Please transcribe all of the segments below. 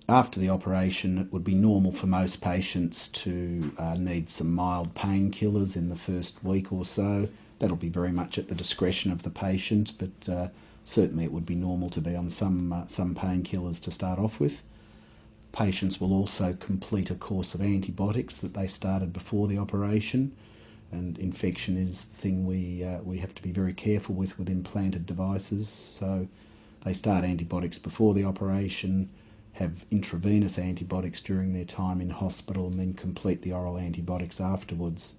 After the operation, it would be normal for most patients to need some mild painkillers in the first week or so. That'll be very much at the discretion of the patient, but certainly it would be normal to be on some painkillers to start off with. Patients will also complete a course of antibiotics that they started before the operation, and infection is the thing we have to be very careful with implanted devices. So they start antibiotics before the operation, have intravenous antibiotics during their time in hospital, and then complete the oral antibiotics afterwards.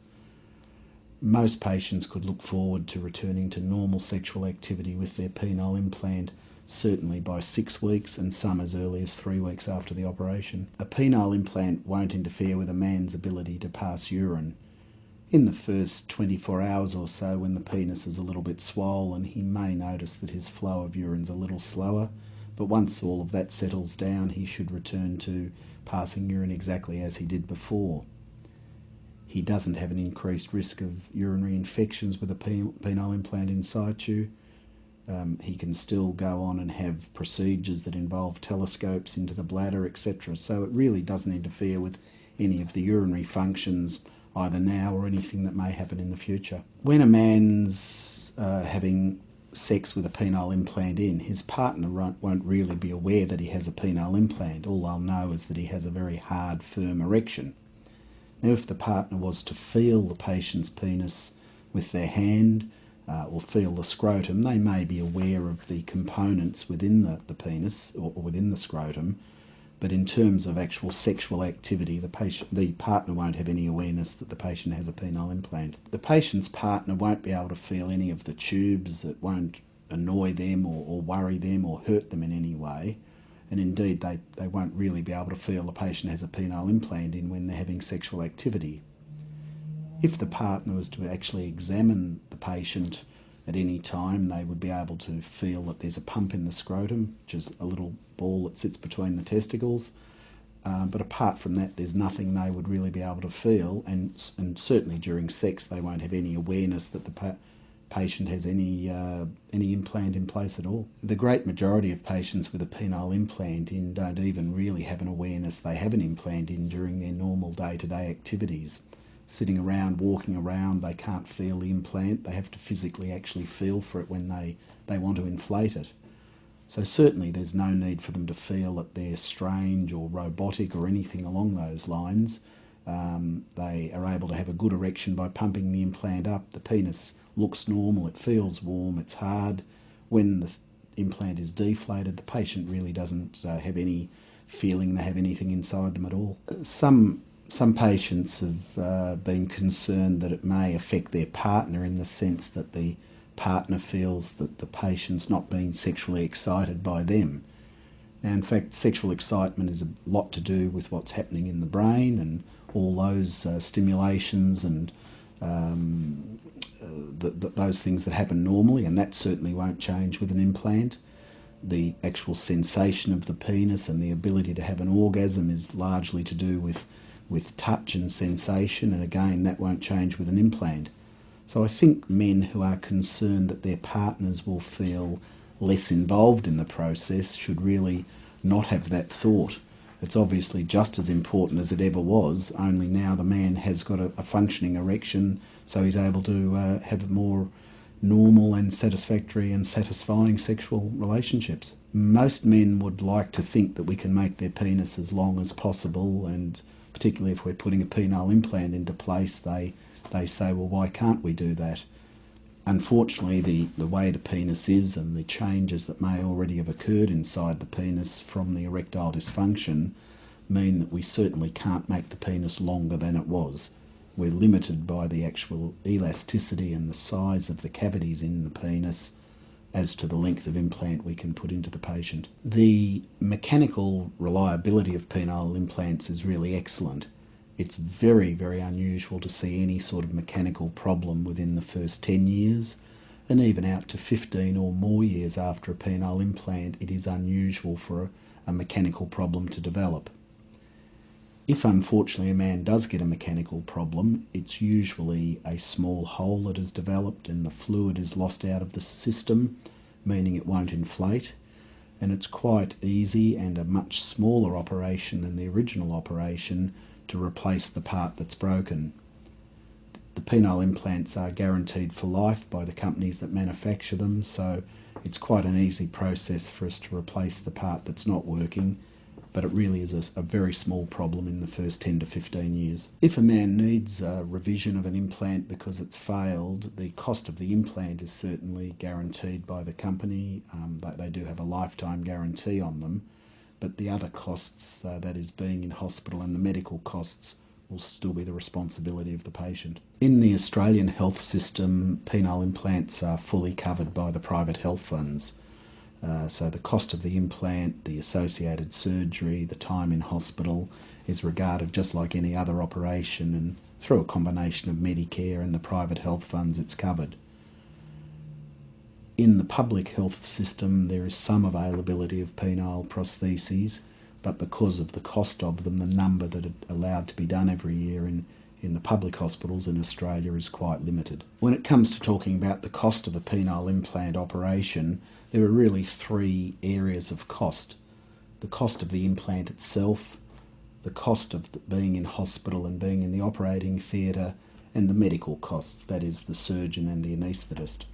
Most patients could look forward to returning to normal sexual activity with their penile implant certainly by 6 weeks, and some as early as 3 weeks after the operation. A penile implant won't interfere with a man's ability to pass urine. In the first 24 hours or so, when the penis is a little bit swollen, he may notice that his flow of urine's a little slower, but once all of that settles down, he should return to passing urine exactly as he did before. He doesn't have an increased risk of urinary infections with a penile implant in situ. He can still go on and have procedures that involve telescopes into the bladder, etc. So it really doesn't interfere with any of the urinary functions either now or anything that may happen in the future. When a man's having sex with a penile implant in, his partner won't really be aware that he has a penile implant. All they'll know is that he has a very hard, firm erection. Now, if the partner was to feel the patient's penis with their hand or feel the scrotum, they may be aware of the components within the penis or within the scrotum, but in terms of actual sexual activity, the partner won't have any awareness that the patient has a penile implant. The patient's partner won't be able to feel any of the tubes. It won't annoy them or worry them or hurt them in any way. And indeed, they won't really be able to feel the patient has a penile implant in when they're having sexual activity. If the partner was to actually examine the patient at any time, they would be able to feel that there's a pump in the scrotum, which is a little ball that sits between the testicles. But apart from that, there's nothing they would really be able to feel, and certainly during sex, they won't have any awareness that the patient has any implant in place at all. The great majority of patients with a penile implant in don't even really have an awareness they have an implant in during their normal day-to-day activities. Sitting around, walking around, they can't feel the implant. They have to physically actually feel for it when they want to inflate it. So certainly there's no need for them to feel that they're strange or robotic or anything along those lines. They are able to have a good erection by pumping the implant up. The penis looks normal, it feels warm, it's hard. When the implant is deflated, the patient really doesn't have any feeling they have anything inside them at all. Some patients have been concerned that it may affect their partner in the sense that the partner feels that the patient's not being sexually excited by them. Now, in fact, sexual excitement is a lot to do with what's happening in the brain and all those stimulations and those things that happen normally, and that certainly won't change with an implant. The actual sensation of the penis and the ability to have an orgasm is largely to do with touch and sensation, and again, that won't change with an implant. So I think men who are concerned that their partners will feel less involved in the process should really not have that thought. It's obviously just as important as it ever was, only now the man has got a functioning erection, so he's able to have more normal and satisfactory and satisfying sexual relationships. Most men would like to think that we can make their penis as long as possible, and particularly if we're putting a penile implant into place, they say, well, why can't we do that? Unfortunately, the way the penis is and the changes that may already have occurred inside the penis from the erectile dysfunction mean that we certainly can't make the penis longer than it was. We're limited by the actual elasticity and the size of the cavities in the penis as to the length of implant we can put into the patient. The mechanical reliability of penile implants is really excellent. It's very, very unusual to see any sort of mechanical problem within the first 10 years, and even out to 15 or more years after a penile implant, it is unusual for a mechanical problem to develop. If unfortunately a man does get a mechanical problem, it's usually a small hole that has developed and the fluid is lost out of the system, meaning it won't inflate. and it's quite easy and a much smaller operation than the original operation to replace the part that's broken. The penile implants are guaranteed for life by the companies that manufacture them, so it's quite an easy process for us to replace the part that's not working, but it really is a very small problem in the first 10 to 15 years. If a man needs a revision of an implant because it's failed, the cost of the implant is certainly guaranteed by the company, but they do have a lifetime guarantee on them, but the other costs, that is being in hospital and the medical costs, will still be the responsibility of the patient. In the Australian health system, penile implants are fully covered by the private health funds. So the cost of the implant, the associated surgery, the time in hospital is regarded just like any other operation, and through a combination of Medicare and the private health funds it's covered. In the public health system there is some availability of penile prostheses, but because of the cost of them, the number that are allowed to be done every year in the public hospitals in Australia is quite limited. When it comes to talking about the cost of a penile implant operation, there are really three areas of cost. The cost of the implant itself, the cost of being in hospital and being in the operating theatre, and the medical costs, that is the surgeon and the anaesthetist.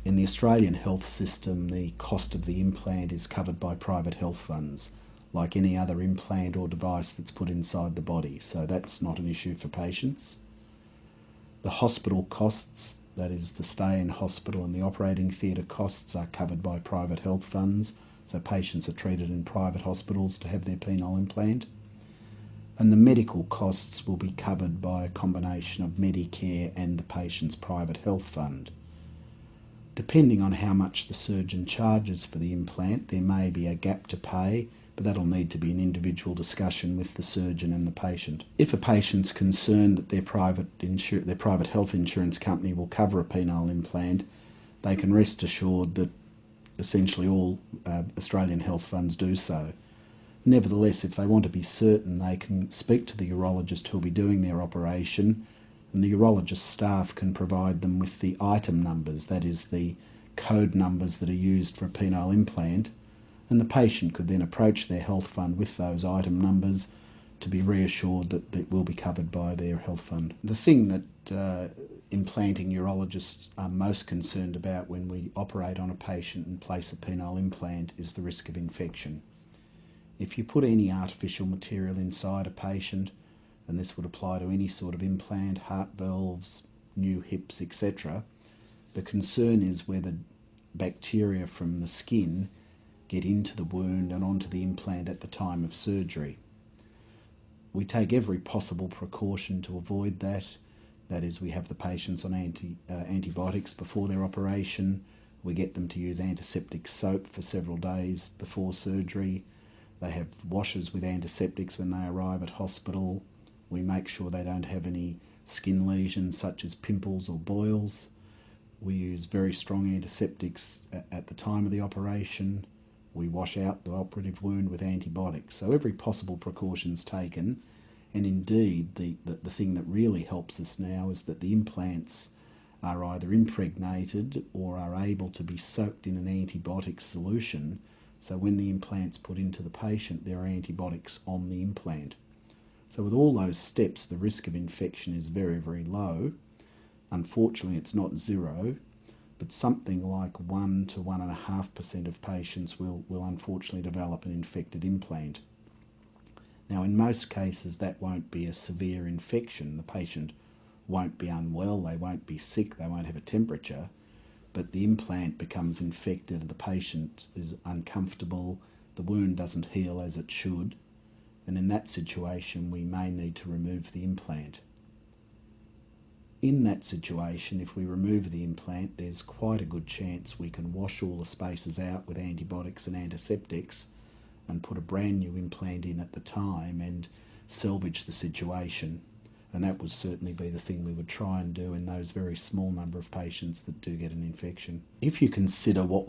In the Australian health system, the cost of the implant is covered by private health funds, like any other implant or device that's put inside the body, so that's not an issue for patients. The hospital costs, that is the stay in hospital and the operating theatre costs, are covered by private health funds, so patients are treated in private hospitals to have their penile implant. And the medical costs will be covered by a combination of Medicare and the patient's private health fund. Depending on how much the surgeon charges for the implant, there may be a gap to pay, but that'll need to be an individual discussion with the surgeon and the patient. If a patient's concerned that their private health insurance company will cover a penile implant, they can rest assured that essentially all Australian health funds do so. Nevertheless, if they want to be certain, they can speak to the urologist who'll be doing their operation, and the urologist staff can provide them with the item numbers, that is the code numbers that are used for a penile implant, and the patient could then approach their health fund with those item numbers to be reassured that it will be covered by their health fund. The thing that implanting urologists are most concerned about when we operate on a patient and place a penile implant is the risk of infection. If you put any artificial material inside a patient, and this would apply to any sort of implant, heart valves, new hips, etc., the concern is whether bacteria from the skin get into the wound and onto the implant at the time of surgery. We take every possible precaution to avoid that. That is, we have the patients on antibiotics before their operation. We get them to use antiseptic soap for several days before surgery. They have washes with antiseptics when they arrive at hospital. We make sure they don't have any skin lesions such as pimples or boils. We use very strong antiseptics at the time of the operation. We wash out the operative wound with antibiotics. So every possible precaution is taken, and indeed the thing that really helps us now is that the implants are either impregnated or are able to be soaked in an antibiotic solution, so when the implant's put into the patient there are antibiotics on the implant. So with all those steps the risk of infection is very, very low. Unfortunately it's not zero, but something like 1 to 1.5% of patients will unfortunately develop an infected implant. Now in most cases that won't be a severe infection. The patient won't be unwell, they won't be sick, they won't have a temperature, but the implant becomes infected, the patient is uncomfortable, the wound doesn't heal as it should, and in that situation we may need to remove the implant. In that situation, if we remove the implant, there's quite a good chance we can wash all the spaces out with antibiotics and antiseptics and put a brand new implant in at the time and salvage the situation. And that would certainly be the thing we would try and do in those very small number of patients that do get an infection. If you consider what